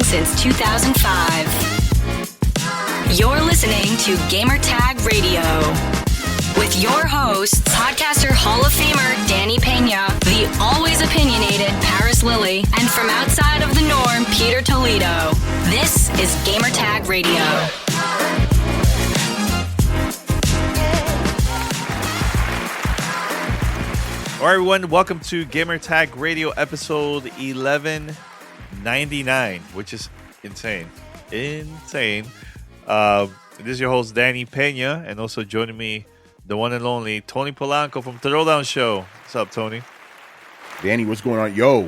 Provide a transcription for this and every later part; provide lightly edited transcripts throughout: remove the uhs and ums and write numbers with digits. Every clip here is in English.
since 2005. You're listening to Gamertag Radio with your hosts, podcaster Hall of Famer Danny Pena, the always opinionated Paris Lilly, and from outside of the norm, Peter Toledo. This is Gamertag Radio. All right, everyone, welcome to Gamertag Radio episode 1199, which is insane. This is your host, Danny Pena, and also joining me, the one and only Tony Polanco from Throwdown Show. What's up, Tony? Danny, what's going on? Yo,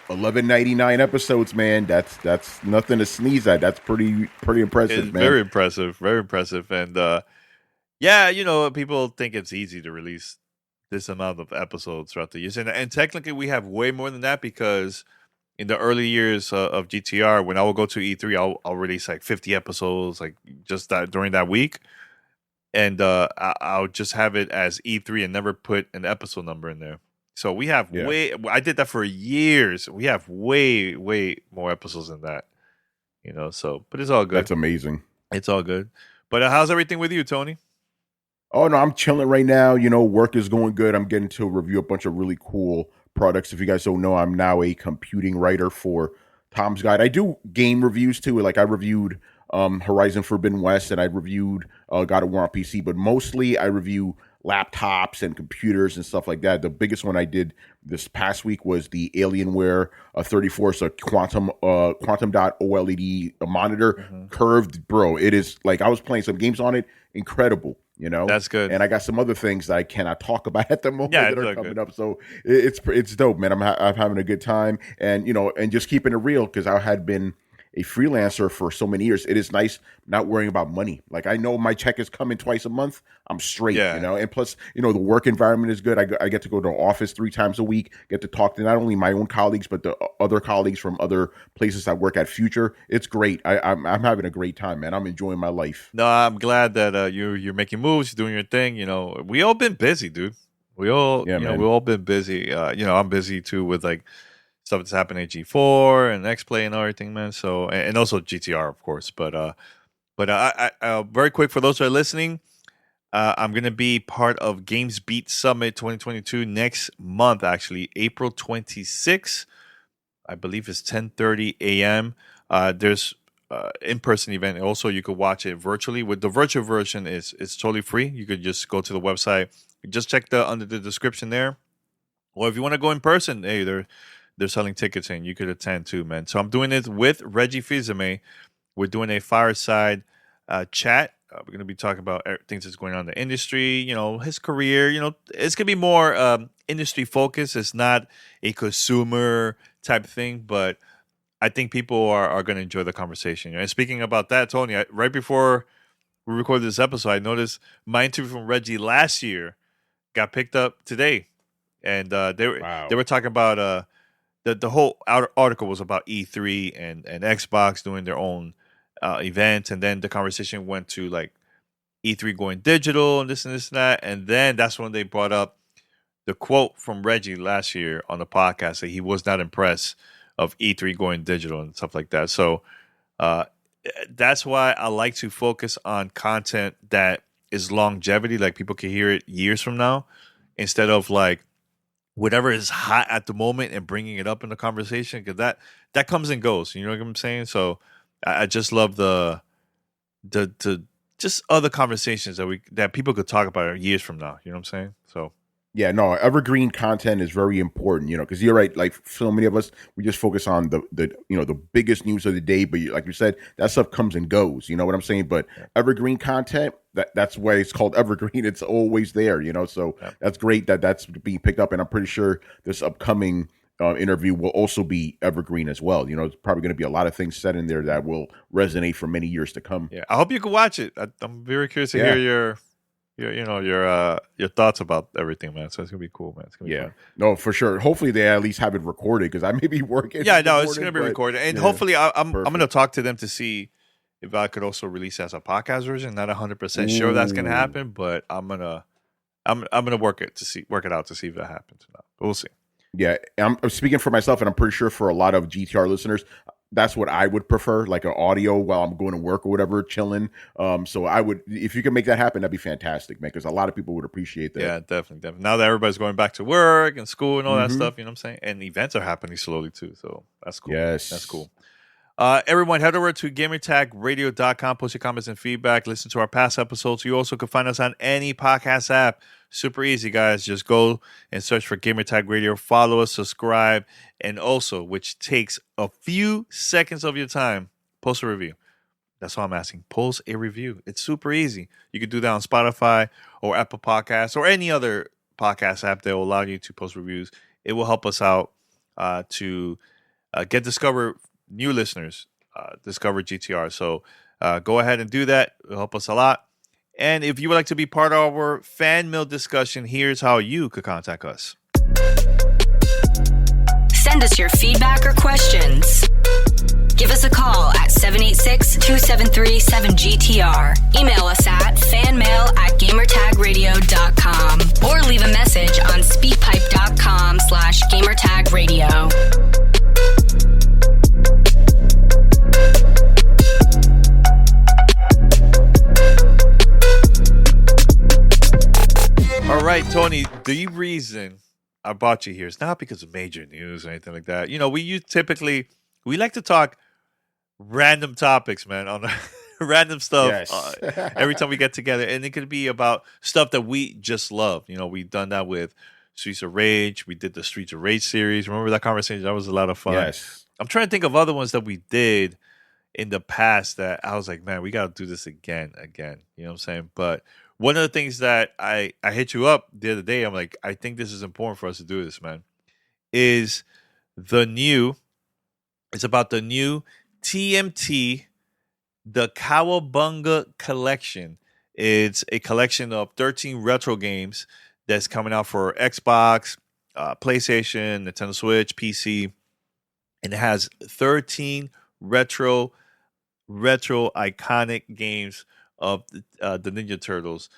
1199 episodes, man. That's nothing to sneeze at. That's pretty impressive, man. Very impressive, very impressive. And yeah, you know, people think it's easy to release this amount of episodes throughout the years, and technically we have way more than that, because in the early years of GTR, when I will go to E3, I'll release like 50 episodes, like just that during that week, and I'll just have it as E3 and never put an episode number in there. So we have I did that for years. We have way more episodes than that, you know. So, but it's all good. That's amazing. It's all good. But how's everything with you, Tony? Oh, no, I'm chilling right now. You know, work is going good. I'm getting to review a bunch of really cool products. If you guys don't know, I'm now a computing writer for Tom's Guide. I do game reviews, too. Like, I reviewed Horizon Forbidden West, and I reviewed God of War on PC. But mostly, I review laptops and computers and stuff like that. The biggest one I did this past week was the Alienware 34. It's a quantum dot OLED monitor, curved, bro. It is like, I was playing some games on it. Incredible. You know, that's good. And I got some other things that I cannot talk about at the moment that are coming up. So it's dope, man. I'm having a good time, and you know, and just keeping it real, because I had been a freelancer for so many years. It is nice not worrying about money. Like, I know my check is coming twice a month. I'm straight, you know. And plus, you know, the work environment is good. I get to go to the office 3 times a week, get to talk to not only my own colleagues, but the other colleagues from other places I work at Future. It's great. I'm having a great time, man. I'm enjoying my life. No, I'm glad that you're making moves, you're doing your thing. You know, we all been busy, dude. We all, you know, we all been busy. You know, I'm busy too with like stuff that's happening at G4 and X-Play and everything, man. So, and also GTR, of course. But I very quick, for those who are listening, I'm going to be part of Games Beat Summit 2022 next month, actually, April 26th. I believe it's 10:30 a.m. There's in-person event. Also, you could watch it virtually. With the virtual version, it's totally free. You could just go to the website. Just check under the description there. Or if you want to go in person, hey, they're selling tickets and you could attend too, man. So I'm doing it with Reggie Fils-Aimé. We're doing a fireside chat. We're going to be talking about things that's going on in the industry, you know, his career. You know, it's going to be more industry focused. It's not a consumer type thing, but I think people are going to enjoy the conversation. And speaking about that, Tony, right before we recorded this episode, I noticed my interview from Reggie last year got picked up today. And they were talking about the whole article was about E3 and Xbox doing their own event, and then the conversation went to like E3 going digital and this and that, and then that's when they brought up the quote from Reggie last year on the podcast that he was not impressed of E3 going digital and stuff like that. So that's why I like to focus on content that is longevity, like people can hear it years from now, instead of like whatever is hot at the moment and bringing it up in the conversation, because that comes and goes. You know what I'm saying? So I just love the just other conversations that people could talk about years from now. You know what I'm saying? So yeah, no, evergreen content is very important, you know, because you're right. Like, so many of us, we just focus on the you know, the biggest news of the day. But like you said, that stuff comes and goes. You know what I'm saying? But evergreen content, that's why it's called evergreen. It's always there, you know. So that's great that's being picked up, and I'm pretty sure this upcoming interview will also be evergreen as well. You know, it's probably going to be a lot of things said in there that will resonate for many years to come. Yeah, I hope you can watch it. I'm very curious to hear your thoughts about everything, man. So it's gonna be cool, man. It's gonna be fun. No, for sure. Hopefully they at least have it recorded, because I may be working. Yeah, no, it's gonna be recorded, and hopefully I'm gonna talk to them to see if I could also release as a podcast version. Not 100% sure that's gonna happen, but I'm gonna work it out to see if that happens or not. We'll see. Yeah, I'm speaking for myself, and I'm pretty sure for a lot of GTR listeners, that's what I would prefer, like an audio while I'm going to work or whatever, chilling. So I would, if you can make that happen, that'd be fantastic, man, because a lot of people would appreciate that. Yeah, definitely. Now that everybody's going back to work and school and all that Mm-hmm. stuff, you know what I'm saying? And events are happening slowly too, so that's cool. Yes. That's cool. Everyone, head over to gamertagradio.com, post your comments and feedback, listen to our past episodes. You also can find us on any podcast app. Super easy, guys. Just go and search for Gamertag Radio, follow us, subscribe, and also, which takes a few seconds of your time, post a review. That's all I'm asking. Post a review. It's super easy. You can do that on Spotify or Apple Podcasts or any other podcast app that will allow you to post reviews. It will help us out to get discovered new listeners, discover GTR. So go ahead and do that. It'll help us a lot. And if you would like to be part of our fan mail discussion, here's how you could contact us. Send us your feedback or questions. Give us a call at 786-273-7GTR. Email us at fanmail@gamertagradio.com or leave a message on speakpipe.com/gamertagradio. All right, Tony, the reason I brought you here is not because of major news or anything like that. You know, we like to talk random topics, man, on random stuff Yes. every time we get together. And it could be about stuff that we just love. You know, we've done that with Streets of Rage. We did the Streets of Rage series. Remember that conversation? That was a lot of fun. Yes. I'm trying to think of other ones that we did in the past that I was like, man, we got to do this again. You know what I'm saying? But one of the things that I hit you up the other day, I'm like, I think this is important for us to do this, man, is it's about the new TMT, the Cowabunga collection. It's a collection of 13 retro games that's coming out for Xbox, PlayStation, Nintendo Switch, PC, and it has 13 retro iconic games of the Ninja Turtles.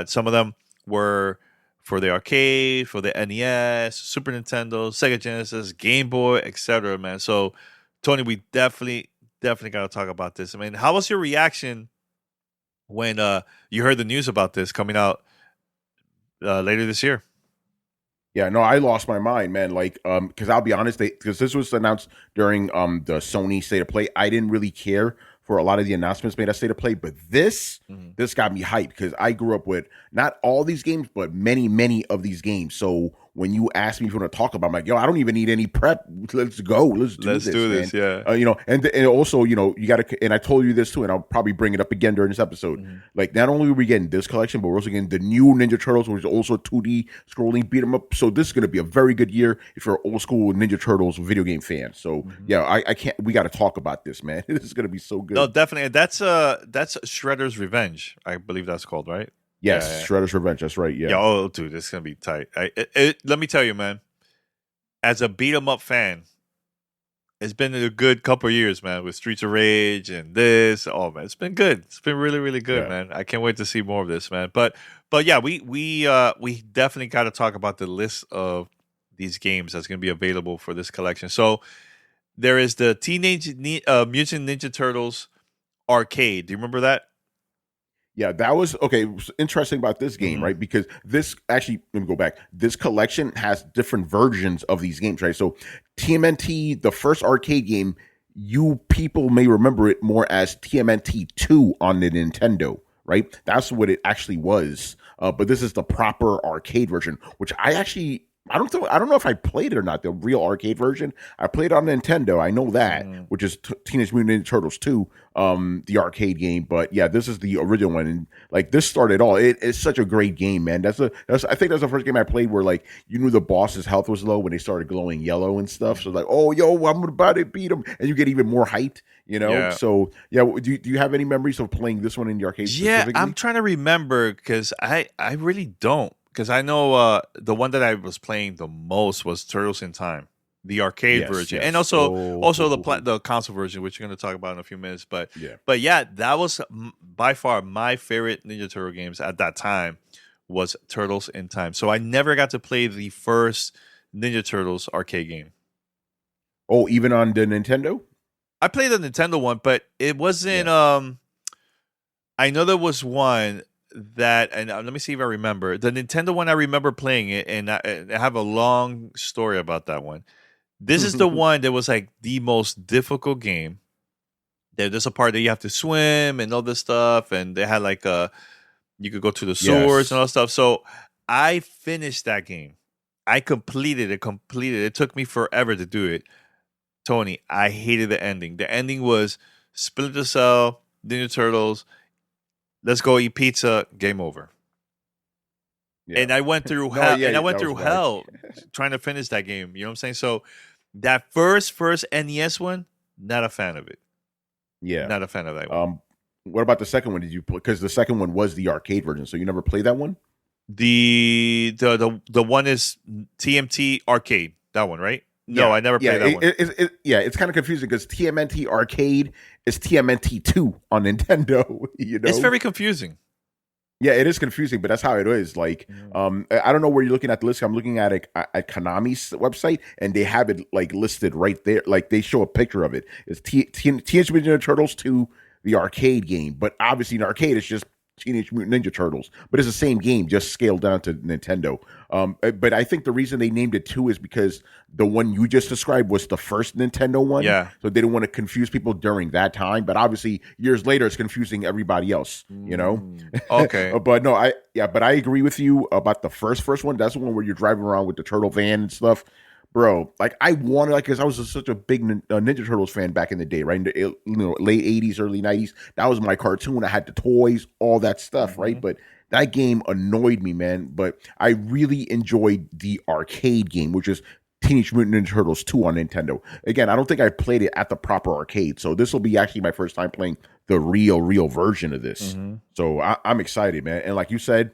Some of them were for the arcade, for the NES, Super Nintendo, Sega Genesis, Game Boy, etc. Man, so Tony, we definitely got to talk about this. I mean, how was your reaction when you heard the news about this coming out later this year? Yeah, no, I lost my mind, man. Like, because I'll be honest, because this was announced during the Sony State of Play. I didn't really care for a lot of the announcements made at State of Play, but this got me hyped because I grew up with not all these games, but many of these games. So when you ask me if you want to talk about, I'm like, yo, I don't even need any prep. Let's go. Let's do this. Yeah. You know, and also, you know, you got to, and I told you this too, and I'll probably bring it up again during this episode. Like, not only are we getting this collection, but we're also getting the new Ninja Turtles, which is also 2D scrolling beat 'em up. So this is going to be a very good year if you're an old school Ninja Turtles video game fan. So yeah, I can't. We got to talk about this, man. This is going to be so good. No, definitely. That's Shredder's Revenge, I believe that's called, right? Yes, yeah. Shredder's Revenge. That's right. Yeah. Oh, dude, it's gonna be tight. Let me tell you, man. As a beat 'em up fan, it's been a good couple of years, man, with Streets of Rage and this. Oh man, it's been good. It's been really good, man. I can't wait to see more of this, man. But yeah, we definitely got to talk about the list of these games that's gonna be available for this collection. So there is the Teenage Mutant Ninja Turtles arcade. Do you remember that? Yeah, that was okay. What's interesting about this game, right? Because this actually, let me go back. This collection has different versions of these games, right? So TMNT, the first arcade game, you people may remember it more as TMNT 2 on the Nintendo, right? That's what it actually was. But this is the proper arcade version, which I don't know if I played it or not, the real arcade version. I played it on Nintendo. I know that, which is Teenage Mutant Ninja Turtles 2, the arcade game. But yeah, this is the original one. And like, this started all. It's such a great game, man. I think that's the first game I played where like you knew the boss's health was low when they started glowing yellow and stuff. So like, oh, yo, I'm about to beat him. And you get even more height, you know? Yeah. So yeah, do you have any memories of playing this one in the arcade specifically? I'm trying to remember because I really don't. Because I know the one that I was playing the most was Turtles in Time, the arcade version, and also the console version, which you're going to talk about in a few minutes. But yeah, that was by far my favorite Ninja Turtle games at that time was Turtles in Time. So I never got to play the first Ninja Turtles arcade game. Oh, even on the Nintendo? I played the Nintendo one, but it wasn't. I know there was one that, and let me see if I remember the Nintendo one. I remember playing it, and I have a long story about that one. This is the one that was like the most difficult game. There's a part that you have to swim and all this stuff, and they had like you could go to the sewers and all that stuff. So I finished that game. I completed it. It took me forever to do it. Tony, I hated the ending. The ending was Splinter Cell, Ninja Turtles. Let's go eat pizza. Game over. Yeah. And I went through hell. And I went through hell trying to finish that game. You know what I'm saying? So that first NES one, not a fan of it. Yeah, not a fan of that one. What about the second one? Did you play? Because the second one was the arcade version. So you never played that one? The one is TMT Arcade. That one, right? No, I never played that one. It's kind of confusing because TMNT Arcade is TMNT 2 on Nintendo. You know, it's very confusing. Yeah, it is confusing, but that's how it is. Like, I don't know where you're looking at the list. I'm looking at Konami's website, and they have it like listed right there. Like they show a picture of it. It's Teenage Mutant Ninja Turtles 2, the arcade game. But obviously, in arcade, it's just Teenage Mutant Ninja Turtles, but it's the same game, just scaled down to Nintendo. But I think the reason they named it 2 is because the one you just described was the first Nintendo one. Yeah. So they didn't want to confuse people during that time. But obviously, years later, it's confusing everybody else. You know. Okay. But no, I agree with you about the first one. That's the one where you're driving around with the turtle van and stuff. Bro, like I wanted, like, because I was such a big Ninja Turtles fan back in the day, right? In the late 80s, early 90s. That was my cartoon. I had the toys, all that stuff, right? But that game annoyed me, man. But I really enjoyed the arcade game, which is Teenage Mutant Ninja Turtles 2 on Nintendo. Again, I don't think I played it at the proper arcade. So this will be actually my first time playing the real version of this. So I'm excited, man. And like you said,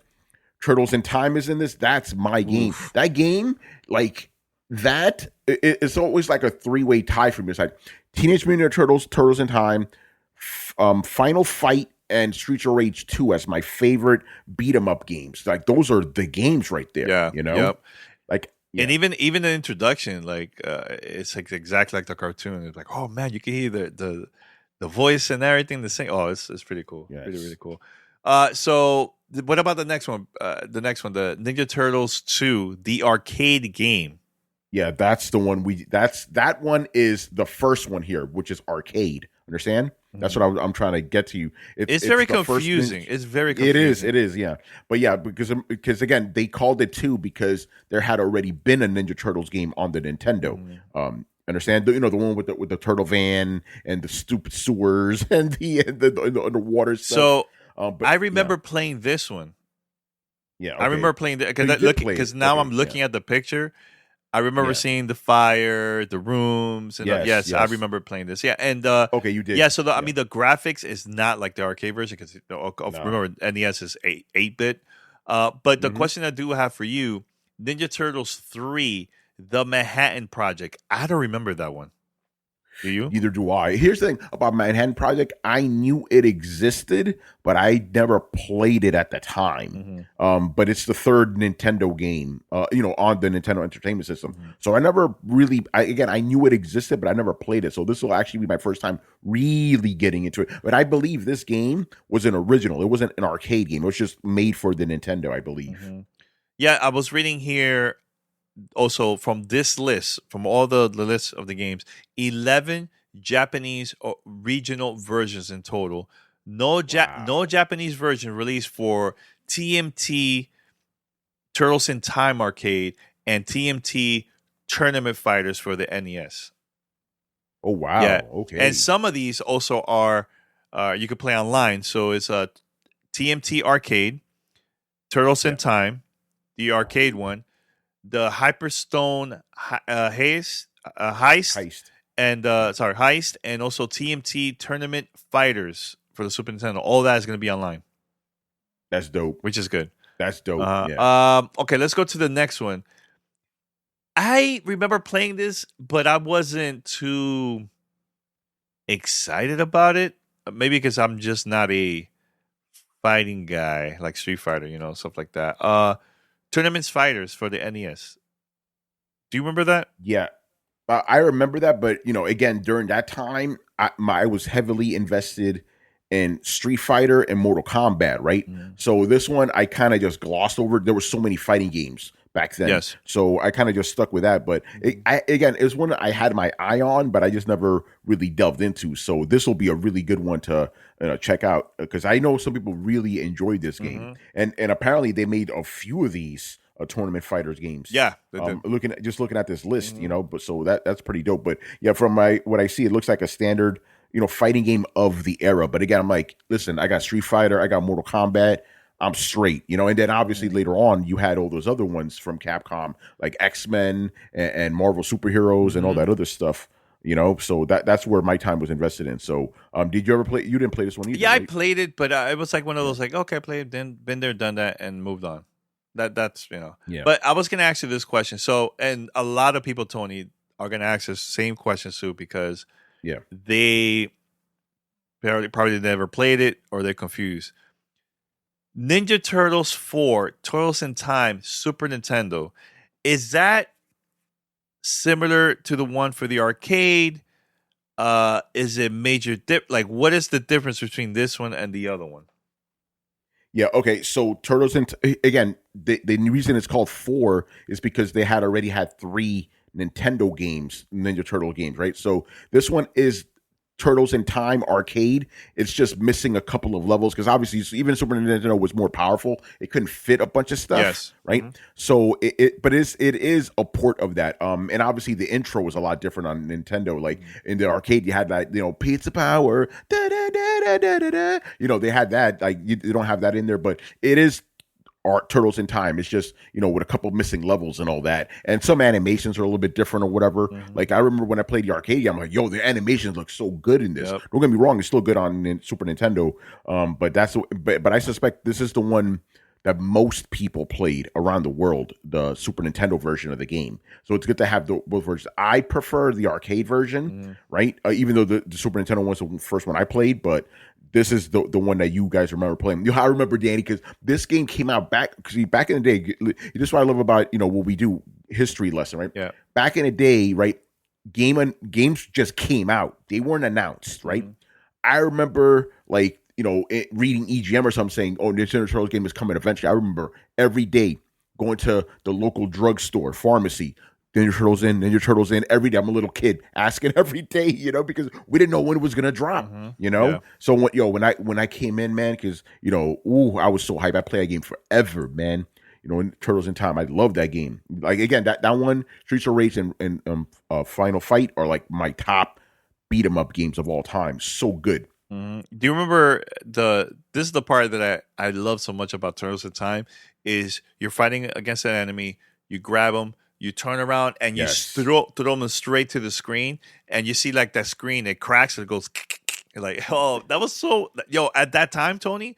Turtles in Time is in this. That's my game. That game, like... That it's always like a 3-way tie for me. It's like Teenage Mutant Ninja Turtles, Turtles in Time, Final Fight, and Streets of Rage 2 as my favorite beat 'em up games. Like those are the games right there. Yeah, you know, like and even the introduction, like it's like exactly like the cartoon. It's like, oh man, you can hear the voice and everything. The sing. Oh, it's pretty cool. Yes. Really cool. So what about the next one? The Ninja Turtles 2, the arcade game. Yeah, that's the one that one is the first one here, which is arcade. Understand? That's what I'm trying to get to you. It's very confusing. It's very confusing. It is, yeah. But yeah, because again, they called it 2 because there had already been a Ninja Turtles game on the Nintendo. Understand? You know, the one with the turtle van and the stupid sewers and the water stuff. So I remember playing this one. Yeah, okay. I remember playing because now I'm looking at the picture. I remember seeing the fire, the rooms, and yes, I remember playing this. Yeah, and okay, you did. Yeah, so I mean, the graphics is not like the arcade version because remember NES is 8-bit. But the question I do have for you, Ninja Turtles 3, the Manhattan Project. I don't remember that one. Do you? Neither do I. Here's the thing about Manhattan Project. I knew it existed, but I never played it at the time. But it's the third Nintendo game, on the Nintendo Entertainment System. So I never really, I knew it existed, but I never played it. So this will actually be my first time really getting into it. But I believe this game was an original. It wasn't an arcade game. It was just made for the Nintendo, I believe. Yeah, I was reading here. Also, from this list, from all the lists of the games, 11 Japanese or regional versions in total. No Japanese version released for TMT Turtles in Time Arcade and TMT Tournament Fighters for the NES. Oh wow! Yeah. Okay. And some of these also are you can play online. So it's a TMT Arcade, Turtles in Time, the arcade one. The Hyperstone Heist, and Heist, and also TMT Tournament Fighters for the Super Nintendo. All that is going to be online. That's dope. Which is good. That's dope. Okay, let's go to the next one. I remember playing this, but I wasn't too excited about it. Maybe because I'm just not a fighting guy like Street Fighter, stuff like that. Tournaments Fighters for the NES. Do you remember that? Yeah. I remember that, but again, during that time, I was heavily invested in Street Fighter and Mortal Kombat, right? So this one I kind of just glossed over. There were so many fighting games back then, Yes. so I kind of just stuck with that. But again, it was one I had my eye on, but I just never really delved into. So this will be a really good one to check out, because I know some people really enjoyed this game, and apparently they made a few of these tournament fighters games. Yeah, they did. Looking at this list, but so that's pretty dope. But yeah, from what I see, it looks like a standard fighting game of the era. But again, I'm like, listen, I got Street Fighter, I got Mortal Kombat, I'm straight, and then obviously later on you had all those other ones from Capcom, like X-Men and Marvel superheroes and all that other stuff. So that's where my time was invested in. So, did you ever play? You didn't play this one either. Yeah, right? I played it, but it was like one of those like, okay, I played, then been there, done that, and moved on. That's Yeah. But I was gonna ask you this question. So, and a lot of people, Tony, are gonna ask the same question, Sue, because they probably never played it or they're confused. Ninja Turtles 4, Turtles in Time, Super Nintendo. Is that similar to the one for the arcade? Is it major like what is the difference between this one and the other one? Yeah, okay. So Turtles again, the reason it's called 4 is because they had already had 3 Nintendo games, Ninja Turtle games, right? So this one is Turtles in Time arcade. It's just missing a couple of levels because obviously even Super Nintendo was more powerful. It couldn't fit a bunch of stuff, right? So it is a port of that. And obviously the intro was a lot different on Nintendo. Like in the arcade, you had that pizza power, da da da da da da. They had that. Like you don't have that in there, but it is Turtles in Time. It's just with a couple missing levels and all that, and some animations are a little bit different or whatever. Like I remember when I played the arcade, I'm like, yo, the animations look so good in this. Don't get me wrong, it's still good on Super Nintendo, but I suspect this is the one that most people played around the world, the Super Nintendo version of the game. So it's good to have both versions. I prefer the arcade version, right? Even though the Super Nintendo was the first one I played, but this is the one that you guys remember playing. I remember, Danny, because this game came out back in the day. This is what I love about what we do, history lesson, right? Yeah. Back in the day, right? Games just came out. They weren't announced, right? I remember reading EGM or something saying, "Oh, Ninja Turtles game is coming eventually." I remember every day going to the local drugstore, pharmacy. Ninja Turtles in every day. I'm a little kid asking every day, because we didn't know when it was gonna drop, Yeah. So when I came in, man, because I was so hyped. I played that game forever, man. Turtles in Time. I love that game. Like again, that one, Streets of Rage and Final Fight are like my top beat 'em up games of all time. So good. Do you remember this is the part that I love so much about Turtles in Time is you're fighting against an enemy, you grab them, you turn around and you throw them straight to the screen, and you see like that screen, it cracks and it goes like, oh, that was so at that time, Tony,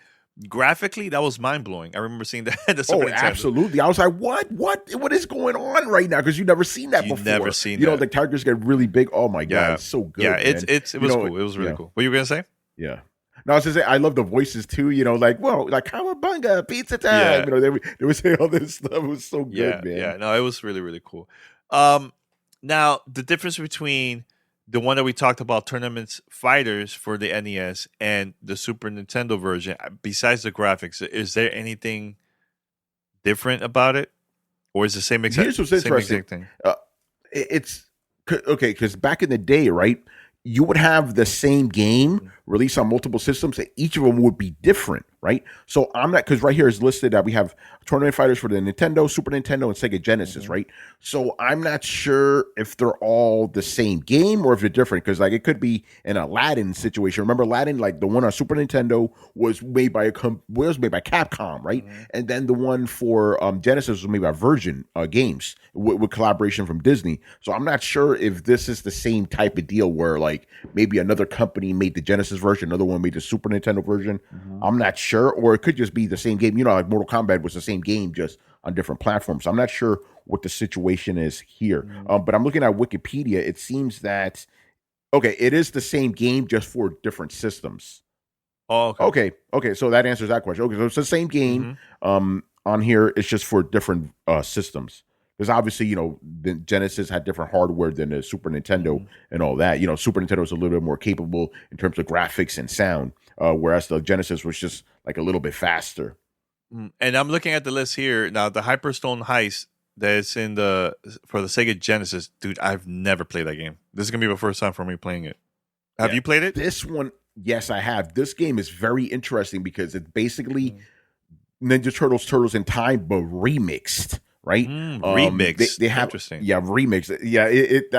graphically that was mind blowing. I remember seeing that. Absolutely. I was like, what is going on right now? Because you've never seen that before. Never seen that. The characters get really big. Oh my god, it's so good. Yeah, man. it was cool. It was really cool. What you were gonna say? Yeah. No, I was just saying, I love the voices too. Like Cowabunga, pizza time. Yeah. They would say all this stuff. It was so good, man. Yeah, no, it was really, really cool. Now the difference between the one that we talked about, Tournament Fighters for the NES, and the Super Nintendo version, besides the graphics, is there anything different about it, or is it the same exact? Here's what's interesting. Thing? It's okay because back in the day, right? You would have the same game released on multiple systems, and each of them would be different, right? So I'm not, because right here is listed that we have Tournament Fighters for the Nintendo, Super Nintendo, and Sega Genesis, right? So I'm not sure if they're all the same game or if they're different, because like it could be an Aladdin situation. Remember Aladdin, like the one on Super Nintendo was made by Capcom, right? And then the one for Genesis was made by Virgin Games with collaboration from Disney. So I'm not sure if this is the same type of deal where like maybe another company made the Genesis version, another one made the Super Nintendo version. I'm not sure, or it could just be the same game. Like Mortal Kombat was the same game, just on different platforms. So I'm not sure what the situation is here. But I'm looking at Wikipedia. It seems that it is the same game, just for different systems. Oh, okay. So that answers that question. Okay, so it's the same game. On here, it's just for different systems. because obviously, the Genesis had different hardware than the Super Nintendo and all that. Super Nintendo was a little bit more capable in terms of graphics and sound, whereas the Genesis was just like a little bit faster. And I'm looking at the list here now. The Hyperstone Heist that's for the Sega Genesis, dude. I've never played that game. This is gonna be the first time for me playing it. Have you played it? This one, yes, I have. This game is very interesting because it's basically Ninja Turtles in Time, but remixed. Right, remix. They have, interesting. Yeah, remix. Yeah,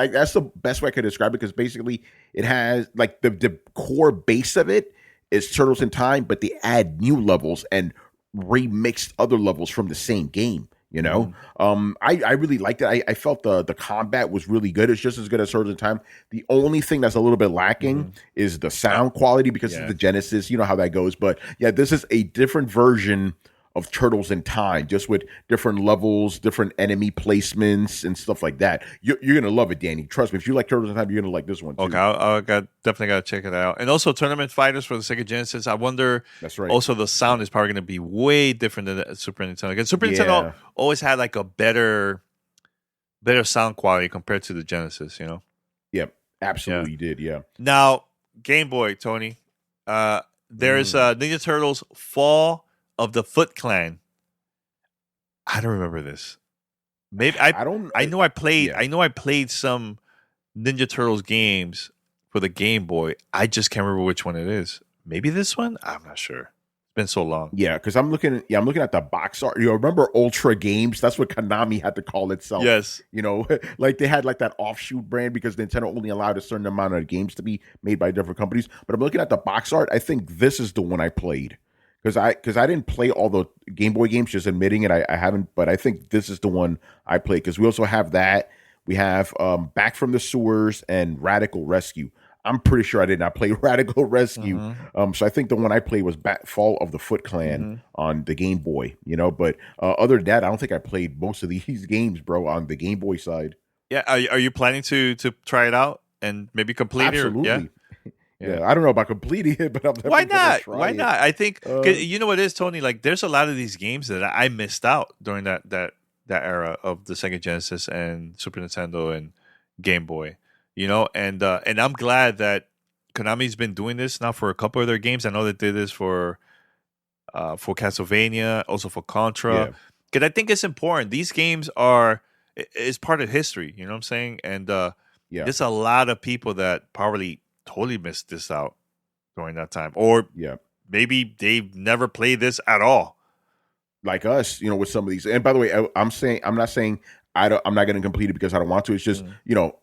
that's the best way I could describe it because basically it has like the core base of it is Turtles in Time, but they add new levels and remixed other levels from the same game. I really liked it. I felt the combat was really good. It's just as good as Turtles in Time. The only thing that's a little bit lacking is the sound quality because it's the Genesis. You know how that goes. But yeah, this is a different version of Turtles in Time, just with different levels, different enemy placements, and stuff like that. You're gonna love it, Danny. Trust me. If you like Turtles in Time, you're gonna like this one too. Okay, I definitely got to check it out. And also, Tournament Fighters for the Sega Genesis. I wonder. That's right. Also, the sound is probably going to be way different than the Super Nintendo. Because Super Nintendo always had like a better sound quality compared to the Genesis. Yep, absolutely did. Yeah. Now, Game Boy, Tony. There's Ninja Turtles Fall of the Foot Clan. I don't remember this. Maybe I know I played some Ninja Turtles games for the Game Boy. I just can't remember which one it is. Maybe this one? I'm not sure. It's been so long. Yeah, because I'm looking at the box art. Remember Ultra Games? That's what Konami had to call itself. Yes. Like they had like that offshoot brand because Nintendo only allowed a certain amount of games to be made by different companies. But I'm looking at the box art. I think this is the one I played. Because I didn't play all the Game Boy games, just admitting it, I haven't, but I think this is the one I played because we also have that. We have Back from the Sewers and Radical Rescue. I'm pretty sure I did not play Radical Rescue. So I think the one I played was Fall of the Foot Clan on the Game Boy, But other than that, I don't think I played most of these games, bro, on the Game Boy side. Yeah, are you planning to try it out and maybe complete Absolutely. it? Yeah, I don't know about completing it, but I'm definitely why not? Try why it. not? I think you know what it is, Tony. Like, there's a lot of these games that I missed out during that era of the Sega Genesis and Super Nintendo and Game Boy. And I'm glad that Konami's been doing this now for a couple of their games. I know they did this for Castlevania, also for Contra. Because I think it's important. These games is part of history. You know what I'm saying? And there's a lot of people that probably totally missed this out during that time, or maybe they've never played this at all, like us. With some of these. And by the way, I'm not saying I'm not going to complete it because I don't want to. It's just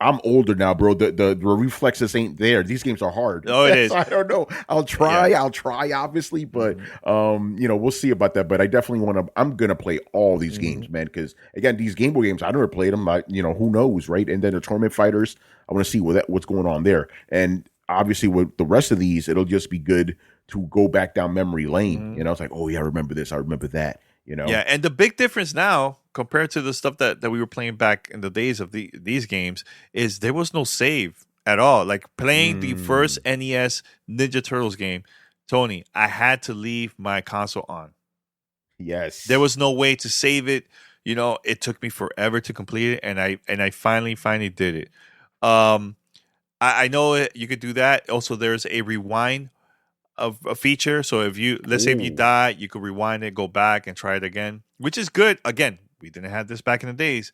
I'm older now, bro. The reflexes ain't there. These games are hard. Oh, it is. I don't know. I'll try. I'll try, obviously, but we'll see about that. But I definitely want to. I'm gonna play all these games, man. Because again, these Game Boy games, I never played them. Who knows, right? And then the Tournament Fighters, I want to see what's going on there. And obviously, with the rest of these, it'll just be good to go back down memory lane. It's like, oh yeah, I remember this. I remember that. Yeah, and the big difference now compared to the stuff that we were playing back in the days of these games is there was no save at all. Like playing the first NES Ninja Turtles game, Tony, I had to leave my console on. Yes. There was no way to save it. It took me forever to complete it, and I finally did it. I know you could do that. Also, there's a rewind of a feature. So if let's say if you die, you could rewind it, go back and try it again, which is good. Again, we didn't have this back in the days.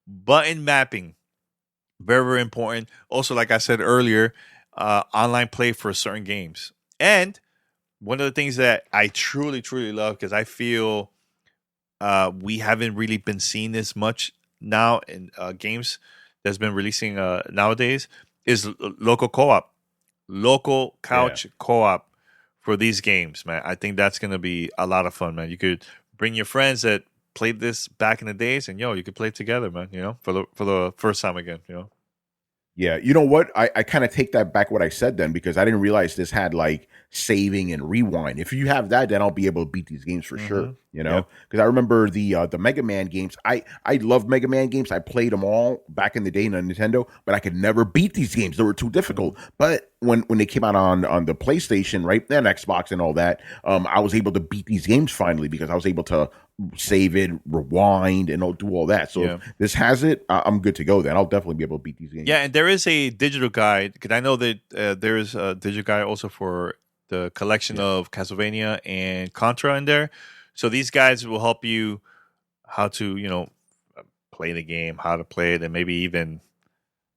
Button mapping, very, very important. Also, like I said earlier, online play for certain games. And one of the things that I truly, truly love, because I feel we haven't really been seeing this much now in games that's been releasing nowadays, is local co-op, local couch co-op for these games, man. I think that's going to be a lot of fun, man. You could bring your friends that played this back in the days, and you could play it together, man, for the first time again, Yeah, you know what? I kind of take that back what I said then, because I didn't realize this had like saving and rewind. If you have that, then I'll be able to beat these games for sure. Because I remember the Mega Man games. I love Mega Man games. I played them all back in the day on Nintendo, but I could never beat these games. They were too difficult. But when they came out on the PlayStation, right, and Xbox and all that, I was able to beat these games finally because I was able to save it, rewind, and I'll do all that. So if this has it, I'm good to go. Then I'll definitely be able to beat these games. Yeah, and there is a digital guide because I know that there is a digital guide also for the collection of Castlevania and Contra in there. So these guides will help you how to play the game, how to play it, and maybe even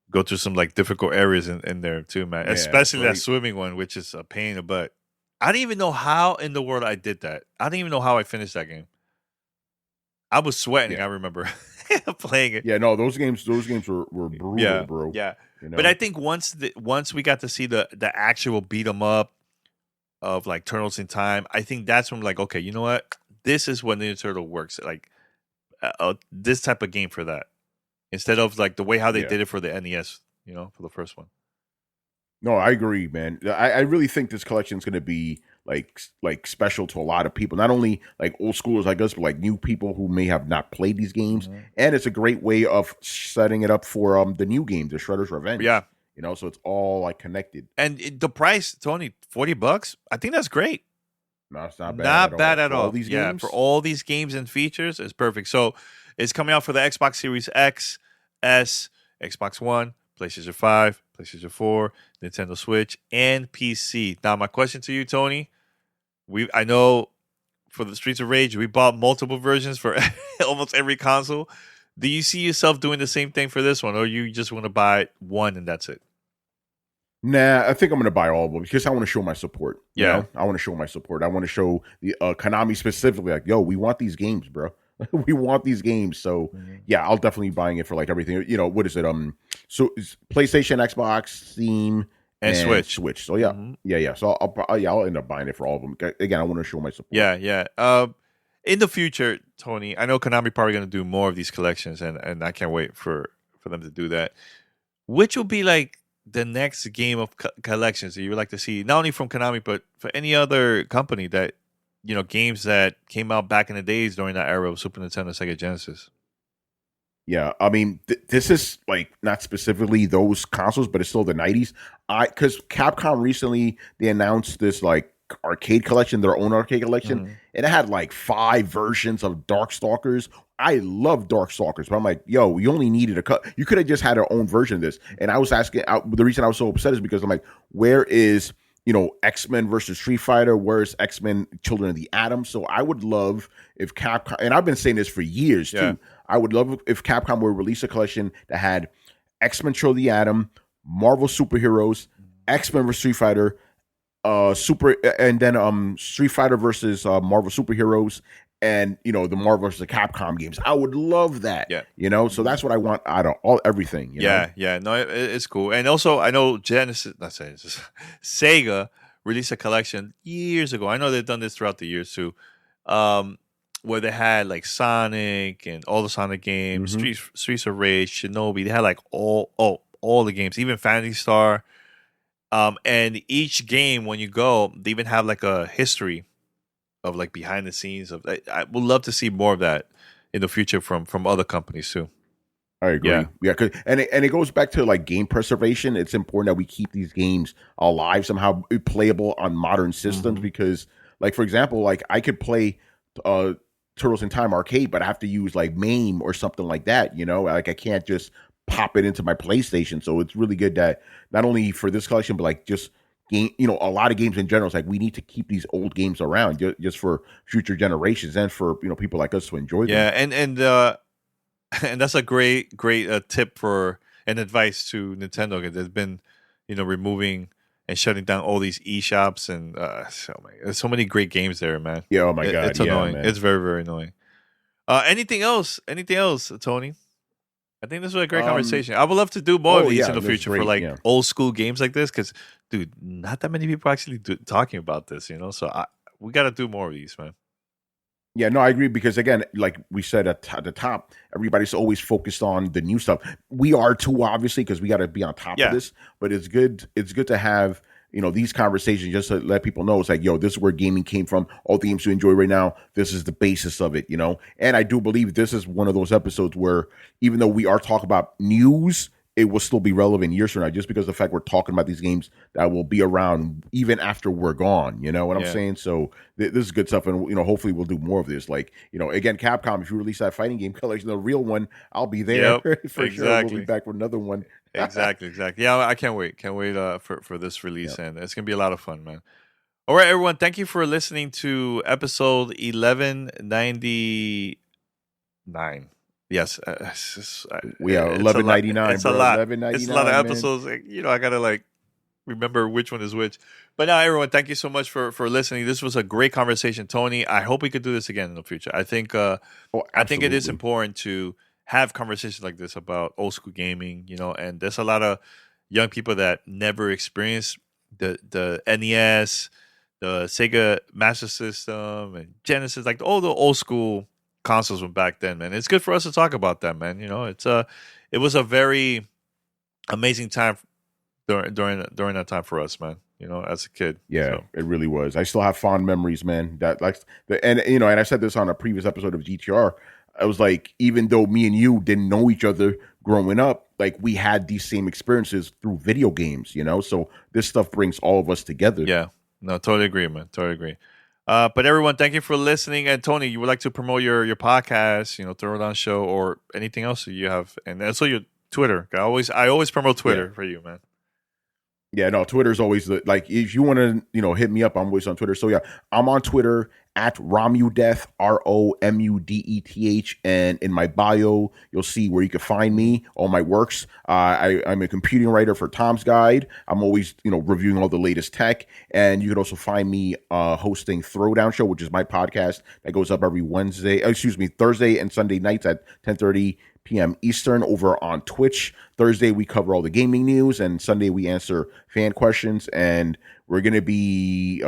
go through some like difficult areas in there too, man. Yeah, especially that swimming one, which is a pain in the butt. I didn't even know how in the world I did that. I didn't even know how I finished that game. I was sweating. I remember playing it. Yeah, no, those games were brutal, bro. Yeah, but I think once we got to see the actual beat 'em up of like Turtles in Time, I think that's when like, okay, you know what? This is when Ninja Turtle works. Like this type of game for that, instead of like the way how they did it for the NES. For the first one. No, I agree, man. I really think this collection is going to be like special to a lot of people. Not only like old schoolers like us, but like new people who may have not played these games. Mm-hmm. And it's a great way of setting it up for the new game, the Shredder's Revenge. Yeah, so it's all like connected. And the price, Tony, $40. I think that's great. No, it's not bad. Not bad at all. All these games? For all these games and features, it's perfect. So it's coming out for the Xbox Series X, S, Xbox One, PlayStation 5, PlayStation 4, Nintendo Switch, and PC. Now, my question to you, Tony, I know for the Streets of Rage, we bought multiple versions for almost every console. Do you see yourself doing the same thing for this one, or you just want to buy one and that's it? Nah, I think I'm going to buy all of them because I want to show my support. I want to show my support. I want to show the Konami specifically, like, yo, we want these games, bro. We want these games. So yeah, I'll definitely be buying it for like everything. What is it? So it's PlayStation, Xbox, Steam, and Switch. So yeah. So I'll end up buying it for all of them. Again, I want to show my support. Yeah. In the future, Tony, I know Konami probably going to do more of these collections, and I can't wait for them to do that. Which will be like the next game of collections that you would like to see, not only from Konami, but for any other company that, games that came out back in the days during that era of Super Nintendo, Sega Genesis. Yeah, I mean, this is like not specifically those consoles, but it's still the 90s. Because Capcom recently, they announced this like arcade collection, their own arcade collection, and it had like 5 versions of Darkstalkers. I love Darkstalkers, but I'm like, yo, you only needed a cut. You could have just had our own version of this. And I was asking, the reason I was so upset is because I'm like, where is X-Men versus Street Fighter? Where's X-Men Children of the Atom? So I would love if Capcom, and I've been saying this for years too, I would love if Capcom would release a collection that had X-Men Children of the Atom, Marvel superheroes, X-Men versus Street Fighter, and then Street Fighter versus Marvel superheroes, and the Marvel versus Capcom games. I would love that. Yeah. So that's what I want out of everything. Yeah. No, it's cool. And also, I know Sega released a collection years ago. I know they've done this throughout the years too, where they had like Sonic and all the Sonic games, Streets of Rage, Shinobi. They had like all the games, even Phantasy Star. And each game, when you go, they even have like a history of like behind the scenes of. I would love to see more of that in the future from other companies too. I agree. Yeah, and it goes back to like game preservation. It's important that we keep these games alive somehow, playable on modern systems. Because, like for example, like I could play Turtles in Time arcade, but I have to use like MAME or something like that. Like I can't just pop it into my PlayStation. So it's really good that not only for this collection, but like just game, a lot of games in general. It's like we need to keep these old games around just for future generations and for people like us to enjoy them. Yeah, and that's a great tip for and advice to Nintendo, because they've been removing and shutting down all these eShops and there's so many great games there, man. Yeah, oh my god, it's annoying. Man. It's very, very annoying. Anything else, Tony? I think this was a great conversation. I would love to do more of these in the future for like old school games like this, because, dude, not that many people actually talking about this, So we got to do more of these, man. Yeah, no, I agree, because again, like we said at the top, everybody's always focused on the new stuff. We are too, obviously, because we got to be on top of this. But it's good. It's good to have these conversations just to let people know it's like, yo, this is where gaming came from. All the games you enjoy right now, this is the basis of it, And I do believe this is one of those episodes where, even though we are talking about news, it will still be relevant years from now, just because of the fact we're talking about these games that will be around even after we're gone. You know what I'm saying? So this is good stuff, and hopefully we'll do more of this. Like, again, Capcom, if you release that fighting game collection, the real one, I'll be there for sure. We'll be back with another one. Exactly. Yeah, I can't wait. Can't wait for this release, and it's gonna be a lot of fun, man. All right, everyone. Thank you for listening to episode 1199. Yes, we are 1199. It's a lot. It's a lot of episodes. I gotta remember which one is which. But now, everyone, thank you so much for listening. This was a great conversation, Tony. I hope we could do this again in the future. I think I think it is important to have conversations like this about old school gaming. And there's a lot of young people that never experienced the NES, the Sega Master System, and Genesis, like all the old school consoles from back then, man. It's good for us to talk about that, man. It was a very amazing time during that time for us, man. As a kid. Yeah, It really was. I still have fond memories, man. And I said this on a previous episode of GTR. I was like, even though me and you didn't know each other growing up, like we had these same experiences through video games, So this stuff brings all of us together. Yeah. No, totally agree, man. Totally agree. But everyone, thank you for listening. And Tony, you would like to promote your podcast, Throwdown Show, or anything else that you have, and also your Twitter. I always promote Twitter for you, man. Yeah, no, Twitter's always like, if you want to, hit me up, I'm always on Twitter. So yeah, I'm on Twitter at Romudeth, ROMUDETH, and in my bio, you'll see where you can find me, all my works. I'm a computing writer for Tom's Guide. I'm always, reviewing all the latest tech, and you can also find me hosting Throwdown Show, which is my podcast that goes up every Thursday and Sunday nights at 10:30 p.m. Eastern over on Twitch. Thursday, we cover all the gaming news, and Sunday, we answer fan questions. And we're going to be,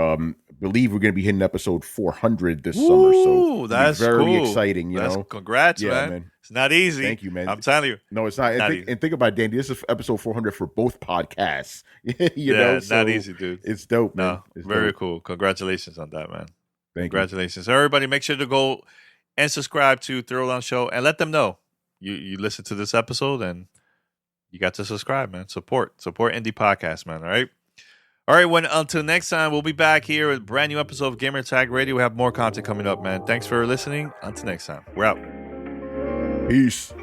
believe we're going to be hitting episode 400 this summer. So that's very cool. Exciting, Congrats, man. It's not easy. Thank you, man. I'm telling you. No, it's not. And think about it, Danny. This is episode 400 for both podcasts. Not easy, dude. It's dope, man. No, it's very dope. cool. Congratulations on that, man. Congratulations. So everybody, make sure to go and subscribe to Throwdown Show and let them know you listened to this episode and you got to subscribe, man. Support indie podcast, man. All right. Until next time, we'll be back here with a brand new episode of Gamer Tag Radio. We have more content coming up, man. Thanks for listening. Until next time, we're out. Peace.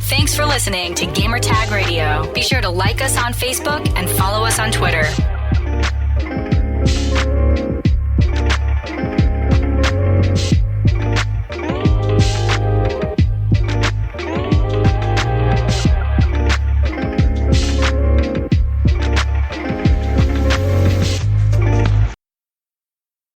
Thanks for listening to Gamer Tag Radio. Be sure to like us on Facebook and follow us on Twitter.